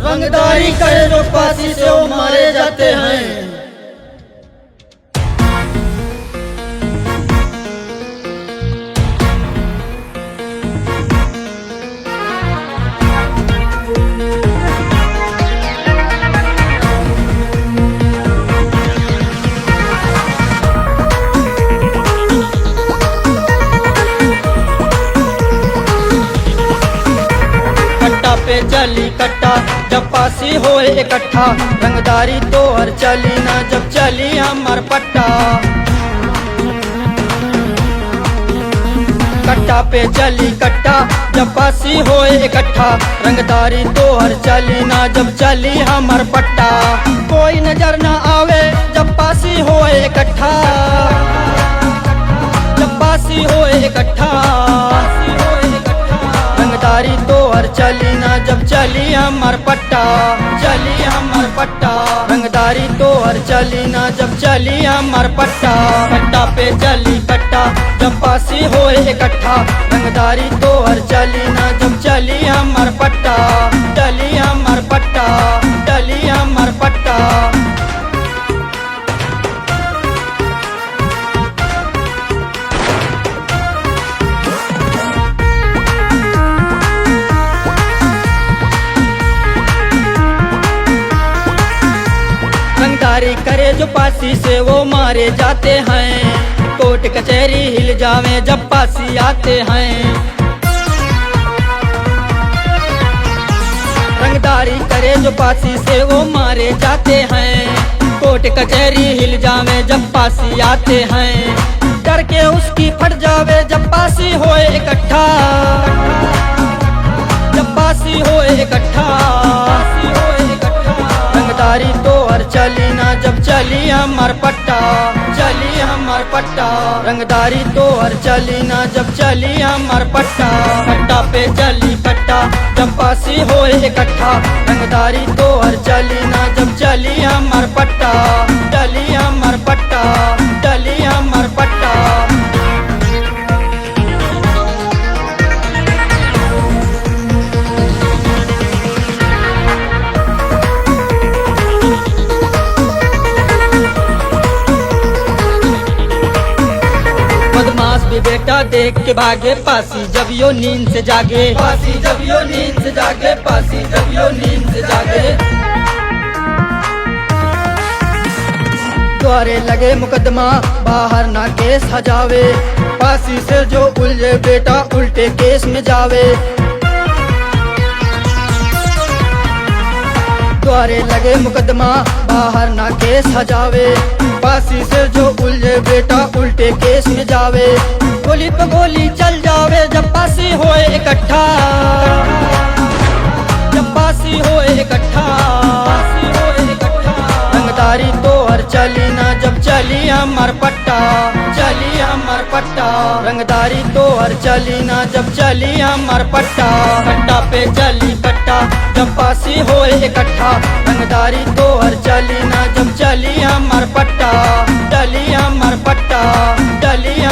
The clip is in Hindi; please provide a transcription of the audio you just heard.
रंगदारी करे जो फांसी से वो मारे जाते हैं। पे चली कट्टा जब फांसी होए इकट्ठा, रंगदारी तो हर चली ना जब चली हमार पट्टा। कट्टा पे चली कट्टा जब फांसी होए इकट्ठा, रंगदारी तो हर चली ना जब चली हमार पट्टा। कोई नजर ना आवे जब फांसी होए इकट्ठा, जब फांसी होए इकट्ठा। रंगदारी तो हर चली ना जब चली हमार पट्टा, चली हमार पट्टा। रंगदारी तो हर चली ना जब चली हमार पट्टा। कट्टा पे चली कट्टा जब फांसी होए इकट्ठा, रंगदारी तो हर चली ना जब चली हमार पट्टा, चली हमार पट्टा, चली हमार पट्टा। रंगदारी करे जो फांसी से वो मारे जाते हैं। कोर्ट कचहरी हिल जावे जब फांसी आते हैं। रंगदारी करे जो फांसी से वो मारे जाते हैं। कोर्ट कचहरी हिल जावे जब फांसी आते हैं। डर के उसकी फट जावे जब फांसी होए इकट्ठा, जब फांसी होए इकट्ठा। रंगदारी तो हर चली ना जब चली हमार पट्टा, चली हमार पट्टा। रंगदारी तो हर चली ना जब चली हमार पट्टा। कट्टा पे चली कट्टा जब फांसी होए इकट्ठा, रंगदारी तो हर चली ना जब चली हमार पट्टा, चली हमार पट्टा, चली हमार पट्टा। बदमाश भी बेटा देख के भागे फांसी जब यो नींद से जागे, फांसी जब यो नींद से जागे, फांसी जब यो नींद से जागे। द्वारे लगे मुकदमा बाहर ना केस हजावे, फांसी से जो उलझे बेटा उल्टे केस में जावे। द्वारे लगे मुकदमा बाहर ना केस हजावे, फांसी से जो उलझे बेटा उल्टे केस में जावे। गोली पे गोली चल जावे जब फांसी होए इकट्ठा, जब फांसी होए इकट्ठा। रंगदारी तो हर चली ना जब चली हमार पट्टा, चली हमार पट्टा। रंगदारी तो हर चली ना जब चली हमार पट्टा। कट्टा पे चली कट्टा जब फांसी होए इकट्ठा, रंगदारी तो हर चली ना जब चली हमार पट्टा, चली हमार पट्टा, चली